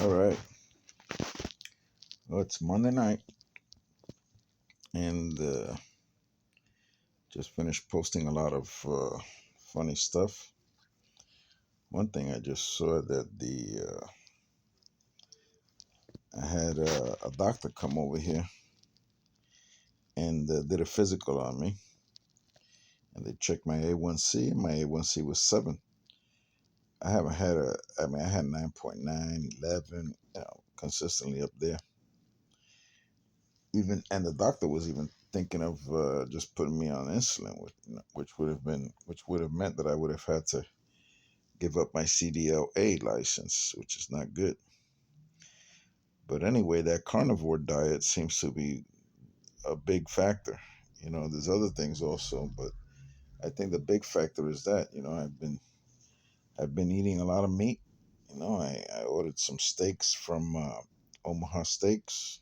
All right. Well, it's Monday night, and just finished posting a lot of funny stuff. One thing I just saw that I had a doctor come over here and did a physical on me, and they checked my A1C, and my A1C was 7. I haven't had I had 9.9, 11, consistently up there. Even and the doctor was even thinking of just putting me on insulin, which would have meant that I would have had to give up my CDLA license, which is not good. But anyway, that carnivore diet seems to be a big factor. There's other things also, but I think the big factor is that I've been eating a lot of meat. I ordered some steaks from Omaha Steaks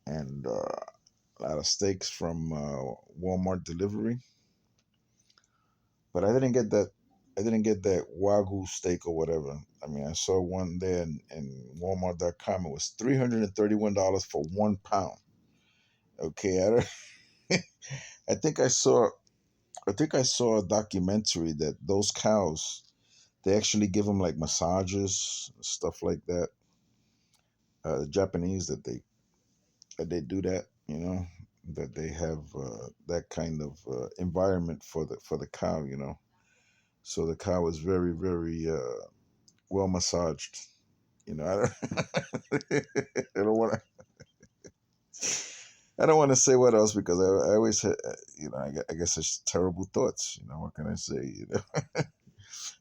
and a lot of steaks from Walmart delivery, but I didn't get that. I didn't get that Wagyu steak or whatever. I mean, I saw one there in Walmart.com. It was $331 for 1 pound. Okay, I think I saw. I think I saw a documentary that those cows they actually give them like massages, stuff like that. The Japanese that they do that. That they have that kind of environment for the cow. So the cow is very very well massaged. I don't want to. I don't want to say what else because I always, I guess it's terrible thoughts. What can I say?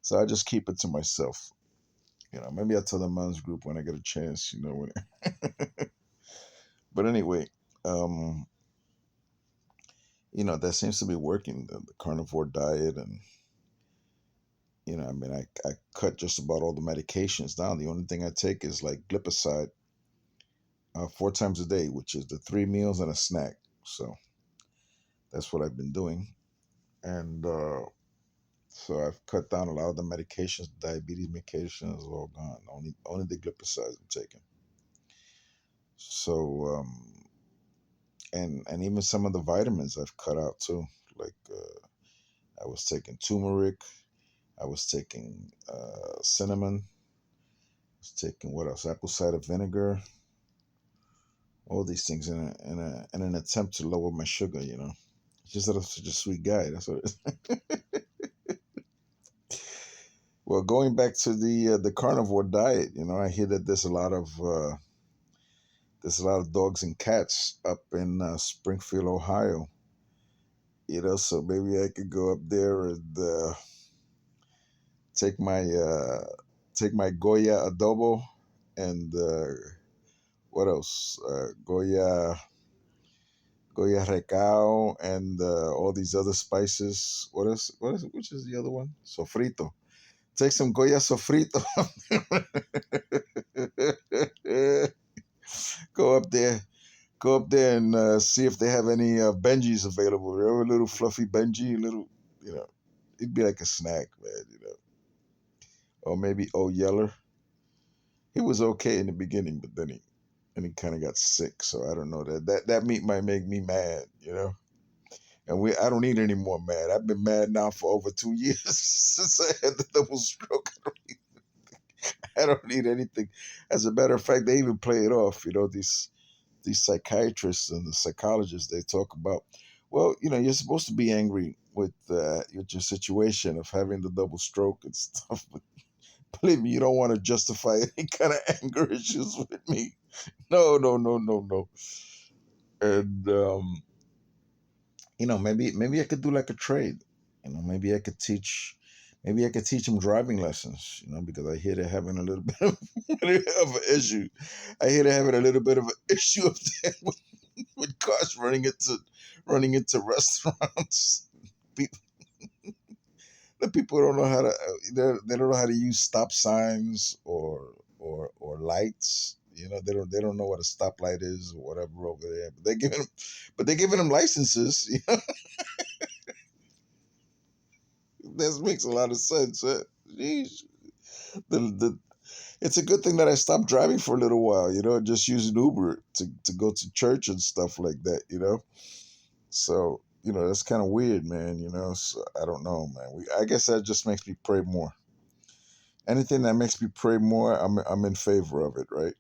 So I just keep it to myself. Maybe I'll tell the men's group when I get a chance. But anyway, um, that seems to be working the carnivore diet, and I mean, I cut just about all the medications down. The only thing I take is like glipizide 4 times a day, which is the 3 meals and a snack. So that's what I've been doing, and so I've cut down a lot of the medications, diabetes medications, all gone. Only the glipizide I'm taking. So and even some of the vitamins I've cut out too. Like I was taking turmeric, I was taking cinnamon, I was taking what else? Apple cider vinegar. All these things in an attempt to lower my sugar. It's just that I'm such a sweet guy. That's what it is. Well, going back to the carnivore diet, I hear that there's a lot of dogs and cats up in Springfield, Ohio. So maybe I could go up there and take my uh, take my Goya adobo and what else? Goya recao and all these other spices. Which is the other one? Sofrito. Take some Goya sofrito. go up there, Go up there and see if they have any Benjis available. Remember a little fluffy Benji, little, you know, it'd be like a snack, man. Or maybe O Yeller. He was okay in the beginning, but then he kind of got sick. So I don't know that meat might make me mad. And I don't need any more mad. I've been mad now for over 2 years since I had the double stroke. I don't need anything. As a matter of fact, they even play it off. These psychiatrists and the psychologists, they talk about, well, you're supposed to be angry with your situation of having the double stroke and stuff. But believe me, you don't want to justify any kind of anger issues with me. No, no, no, no, no. And maybe I could do like a trade. Maybe I could teach them driving lessons. Because I hear they're having a little bit of an issue. I hear they're having a little bit of an issue up there with cars running into restaurants. People, the people don't know how to they don't know how to use stop signs or lights. They don't know what a stoplight is or whatever over there. But they're giving them licenses. That makes a lot of sense. Jeez. The It's a good thing that I stopped driving for a little while, just using Uber to go to church and stuff like that. So, that's kind of weird, man. So I don't know, man. I guess that just makes me pray more. Anything that makes me pray more, I'm in favor of it, right?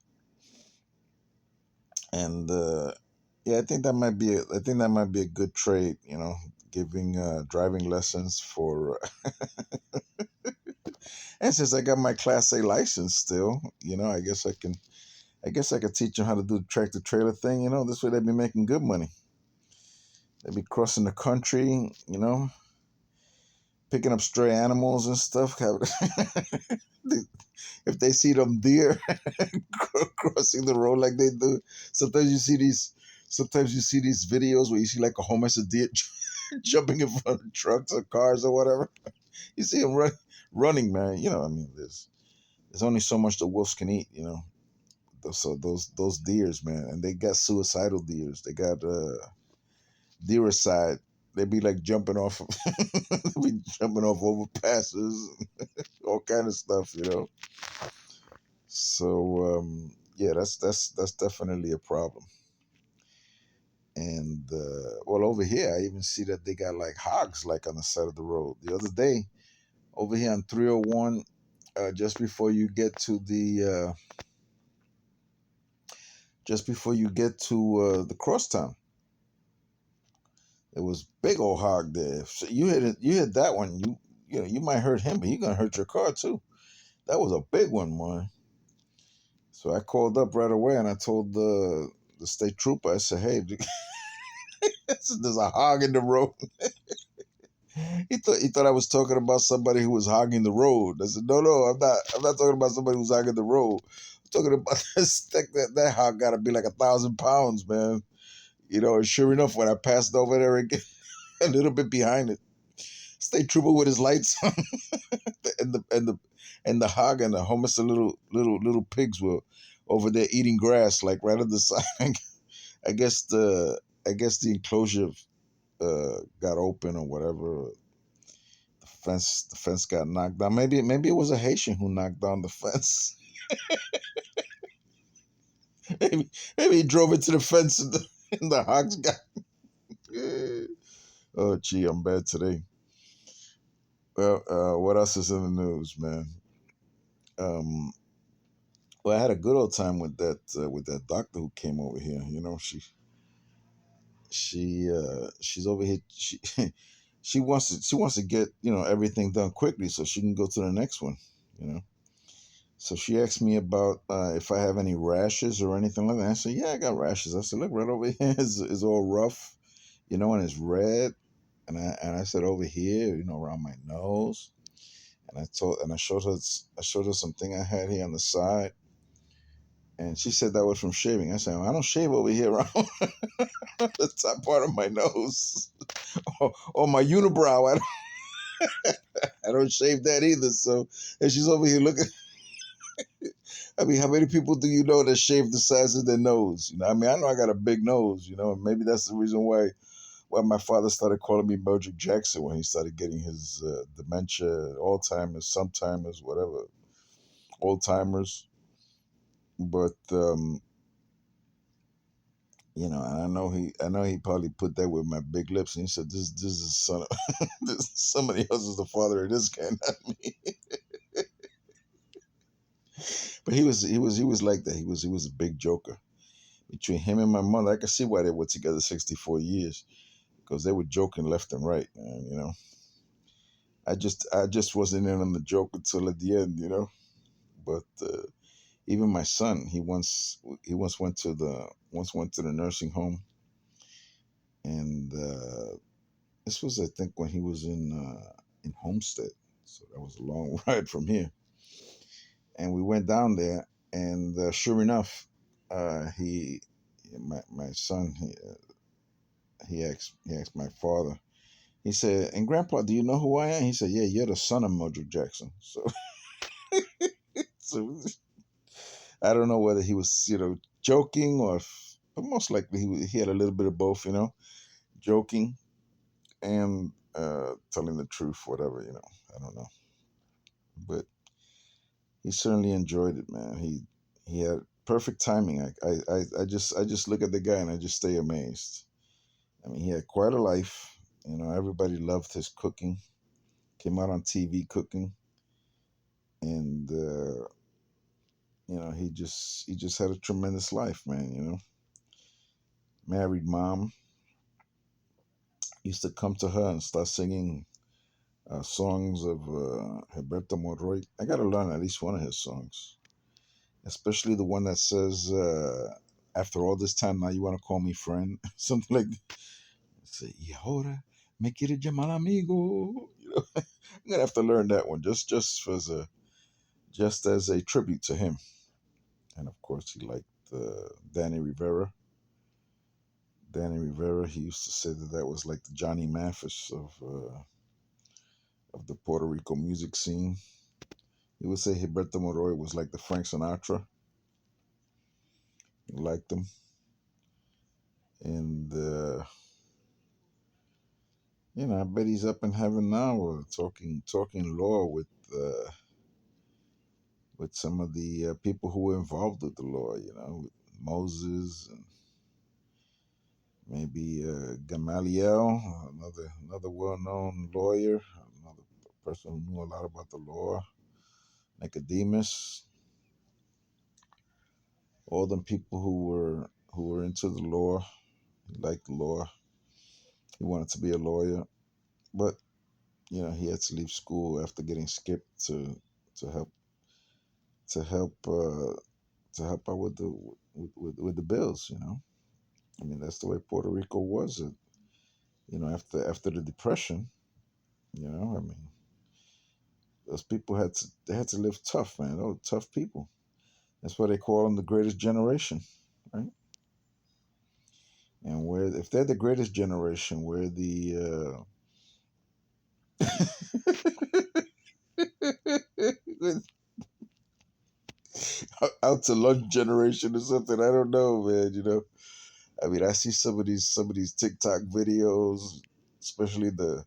And yeah, I think that might be a good trade, giving driving lessons for and since I got my class A license still, I guess I could teach them how to do the tractor trailer thing, this way they'd be making good money. They'd be crossing the country, picking up stray animals and stuff. If they see them deer crossing the road like they do, sometimes you see these. Sometimes you see these videos where you see like a whole mess of deer jumping in front of trucks or cars or whatever. You see them running, man. I mean, there's only so much the wolves can eat. So those deers, man, and they got suicidal deers. They got deericide. They be like jumping off, they be jumping off overpasses, all kind of stuff. So yeah, that's definitely a problem. And well, over here, I even see that they got like hogs like on the side of the road. The other day, over here on 301, just before you get to the crosstown, there was big old hog there. So you hit that one, you might hurt him, but he gonna hurt your car too. That was a big one, man. So I called up right away and I told the state trooper, I said, "Hey, there's a hog in the road." He thought I was talking about somebody who was hogging the road. I said, "No, no, I'm not. I'm not talking about somebody who's hogging the road. I'm talking about that hog got to be like 1,000 pounds, man." And sure enough, when I passed over there again, a little bit behind it, state trooper with his lights on, and the hog and the homeless little pigs were over there eating grass, like right on the side. I guess the enclosure got open or whatever. The fence got knocked down. Maybe it was a Haitian who knocked down the fence. maybe he drove into the fence and the hogs got. Oh, gee, I'm bad today. Well, what else is in the news, man? Um, well, I had a good old time with that doctor who came over here. She's over here. She wants to get everything done quickly so she can go to the next one. You know. So she asked me about if I have any rashes or anything like that. I said, yeah, I got rashes. I said, look, right over here is all rough, and it's red. And I said over here, around my nose. And I showed her something I had here on the side, and she said that was from shaving. I said, well, I don't shave over here around the top part of my nose or my unibrow. I don't shave that either. So, and she's over here looking. I mean, how many people do you know that shave the size of their nose? I mean, I know I got a big nose, and maybe that's the reason why my father started calling me Mildred Jackson when he started getting his dementia, Alzheimer's, sometimers, whatever, old timers. But and I know he probably put that with my big lips, and he said, "This is son of somebody else is the father of this guy, not me." But he was like that. He was a big joker. Between him and my mother, I can see why they were together 64 years because they were joking left and right, man. I just wasn't in on the joke until at the end. But even my son, he once went to the nursing home, and this was, I think, when he was in Homestead, so that was a long ride from here. And we went down there, and sure enough, my son, he asked my father. He said, "And Grandpa, do you know who I am?" He said, "Yeah, you're the son of Mildred Jackson." So I don't know whether he was, joking but most likely he had a little bit of both, joking and telling the truth, whatever. I don't know, but he certainly enjoyed it, man. He had perfect timing. I just look at the guy and I just stay amazed. I mean, he had quite a life. You know, everybody loved his cooking. Came out on TV cooking, and you know, he just had a tremendous life, man. You know, married mom used to come to her and start singing songs of Gilberto Monroy. I got to learn at least one of his songs, especially the one that says, "After all this time, now you want to call me friend," something like that. Say, "Y ahora me quiere llamar amigo." You know, I'm gonna have to learn that one just as a tribute to him. And of course, he liked Danny Rivera. Danny Rivera. He used to say that that was like the Johnny Mathis of the Puerto Rico music scene. He would say Gilberto Moroy was like the Frank Sinatra. He liked him, and you know, I bet he's up in heaven now, talking law with some of the people who were involved with the law. You know, with Moses and maybe Gamaliel, another well-known lawyer, another person who knew a lot about the law. Nicodemus, all them people who were into the law. He liked the law. He wanted to be a lawyer, but you know he had to leave school after getting skipped to help to help uh, to help out with the bills. You know, I mean that's the way Puerto Rico was. You know, after the depression. You know, I mean those people had to live tough, man. Those tough people. That's why they call them the greatest generation, right? And where if they're the greatest generation, we're the out to lunch generation or something. I don't know, man. You know, I mean, I see some of these TikTok videos, especially the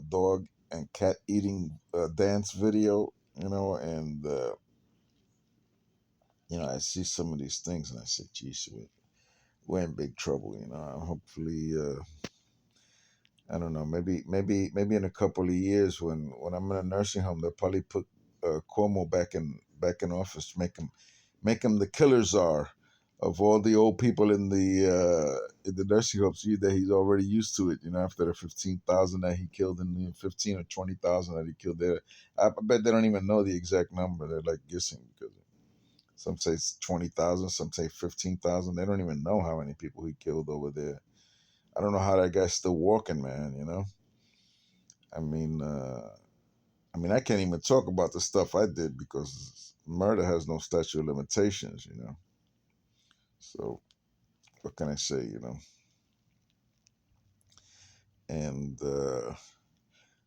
dog and cat eating dance video. You know, and you know, I see some of these things, and I say, "Geez, we're in big trouble." You know, hopefully. I don't know. Maybe in a couple of years, when I'm in a nursing home, they'll probably put Cuomo back in office, make him the killer czar of all the old people in the nursing home. See that he's already used to it. You know, after the 15,000 that he killed in the 15 or 20,000 that he killed there, I bet they don't even know the exact number. They're like guessing because some say it's 20,000, some say 15,000. They don't even know how many people he killed over there. I don't know how that guy's still walking, man. You know. I mean, I can't even talk about the stuff I did because murder has no statute of limitations, you know. So what can I say, you know? And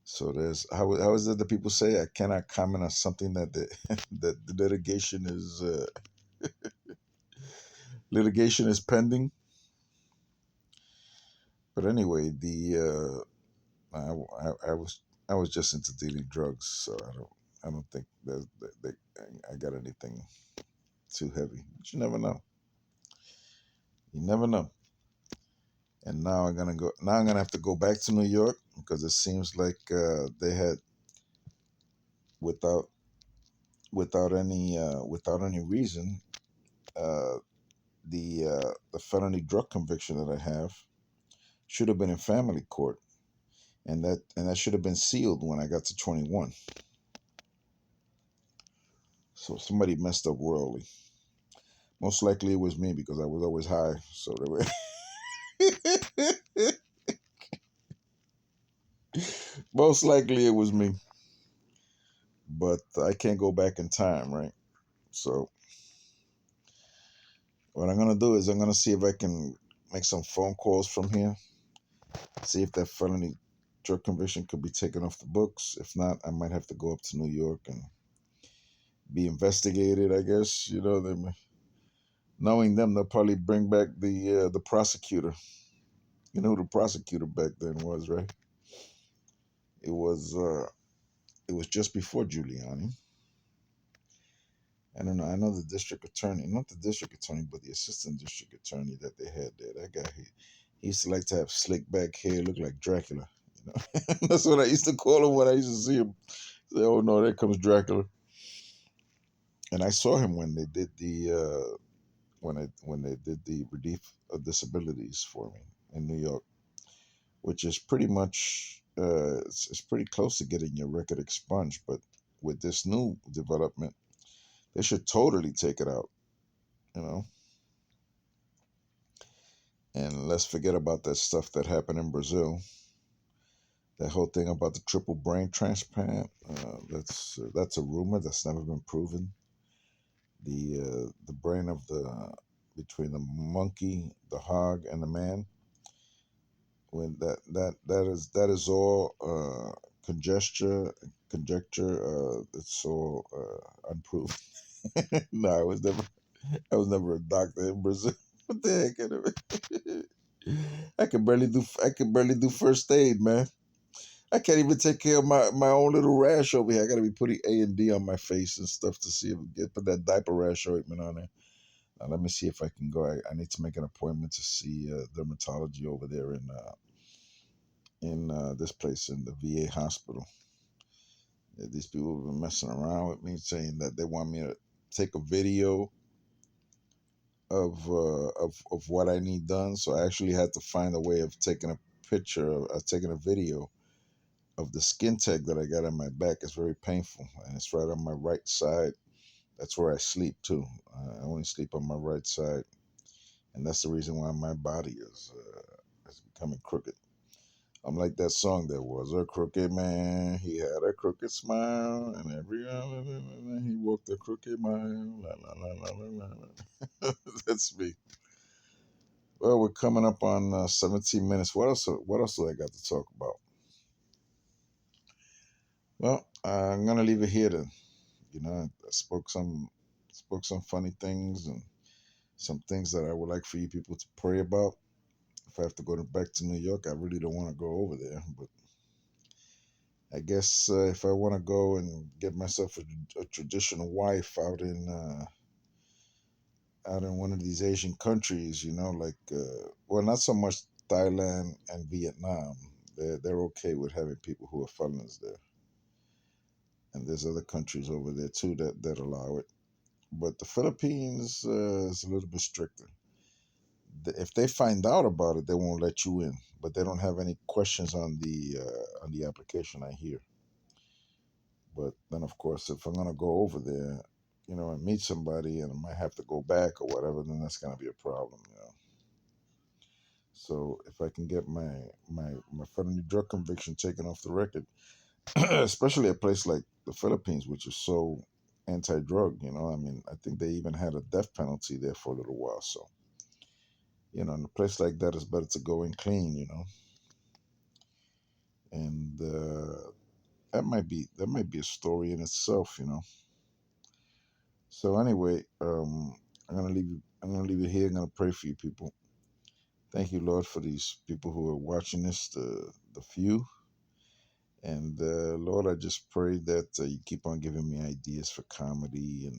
so there's how is it that people say I cannot comment on something that the that the litigation is pending. But anyway, the I was just into dealing drugs, so I don't think that I got anything too heavy. But you never know. You never know. And now I'm gonna go. Now I'm gonna have to go back to New York because it seems like they had without without any reason uh, the felony drug conviction that I have should have been in family court, and that should have been sealed when I got to 21. So somebody messed up royally. Most likely it was me because I was always high. So they were most likely it was me. But I can't go back in time, right? So what I'm gonna do is I'm gonna see if I can make some phone calls from here, see if that felony drug conviction could be taken off the books. If not, I might have to go up to New York and be investigated. I guess you know knowing them, they'll probably bring back the prosecutor. You know who the prosecutor back then was, right? It was it was just before Giuliani. I don't know. I know the district attorney, not the district attorney, but the assistant district attorney that they had there. That guy, he used to like to have slick back hair, look like Dracula. You know, that's what I used to call him when I used to see him. Say, "Oh no, there comes Dracula." And I saw him when they did the when they did the relief of disabilities for me in New York, which is pretty much it's pretty close to getting your record expunged. But with this new development, they should totally take it out. You know, and let's forget about that stuff that happened in Brazil. That whole thing about the triple brain transplant. That's a rumor that's never been proven. The brain of the between the monkey, the hog, and the man. When that is all conjecture. It's all unproven. No, I was never a doctor in Brazil. What the heck? I can barely do first aid, man. I can't even take care of my own little rash over here. I gotta be putting A&D on my face and stuff to see if I get put that diaper rash ointment on there. Now, let me see if I can go. I need to make an appointment to see dermatology over there in this place in the VA hospital. Yeah, these people have been messing around with me, saying that they want me to take a video of what I need done. So I actually had to find a way of taking a picture, of taking a video of the skin tag that I got on my back. It's very painful, and it's right on my right side. That's where I sleep too. I only sleep on my right side, and that's the reason why my body is becoming crooked. I'm like that song. There was a crooked man. He had a crooked smile, and every other he walked a crooked mile. La, la, la, la, la, la. That's me. Well, we're coming up on 17 minutes. What else? What else do I got to talk about? Well, I'm gonna leave it here. Then, I spoke some funny things and some things that I would like for you people to pray about. If I have to go back to New York, I really don't want to go over there, but I guess if I want to go and get myself a traditional wife out in one of these Asian countries, like well, not so much Thailand and Vietnam. They're okay with having people who are felons there, and there's other countries over there too that allow it. But the Philippines is a little bit stricter. If they find out about it, they won't let you in. But they don't have any questions on the application. I hear. But then, of course, if I'm gonna go over there, and meet somebody, and I might have to go back or whatever, then that's gonna be a problem. So if I can get my felony drug conviction taken off the record, especially a place like the Philippines, which is so anti-drug, I mean, I think they even had a death penalty there for a little while. So, in a place like that, it's better to go in clean. And that might be a story in itself. So anyway, I'm gonna leave it here. I'm gonna pray for you people. Thank you, Lord, for these people who are watching this, the few. And Lord, I just pray that you keep on giving me ideas for comedy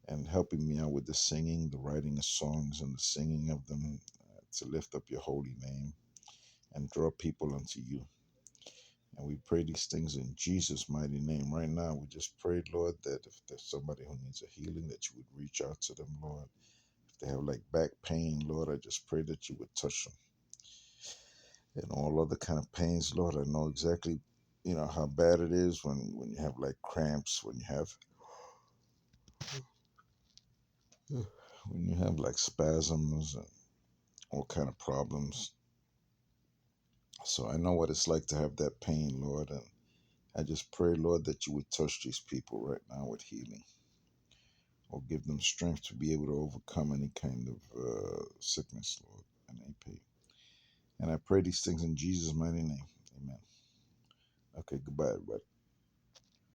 and helping me out with the singing, the writing of songs, and the singing of them to lift up your holy name and draw people unto you. And we pray these things in Jesus' mighty name. Right now, we just pray, Lord, that if there's somebody who needs a healing, that you would reach out to them, Lord. If they have like back pain, Lord, I just pray that you would touch them. And all other kind of pains, Lord, I know exactly, how bad it is when you have like cramps, when you have like spasms and all kind of problems. So I know what it's like to have that pain, Lord, and I just pray, Lord, that you would touch these people right now with healing, or give them strength to be able to overcome any kind of sickness, Lord, and any pain. And I pray these things in Jesus' mighty name. Amen. Okay, goodbye, everybody.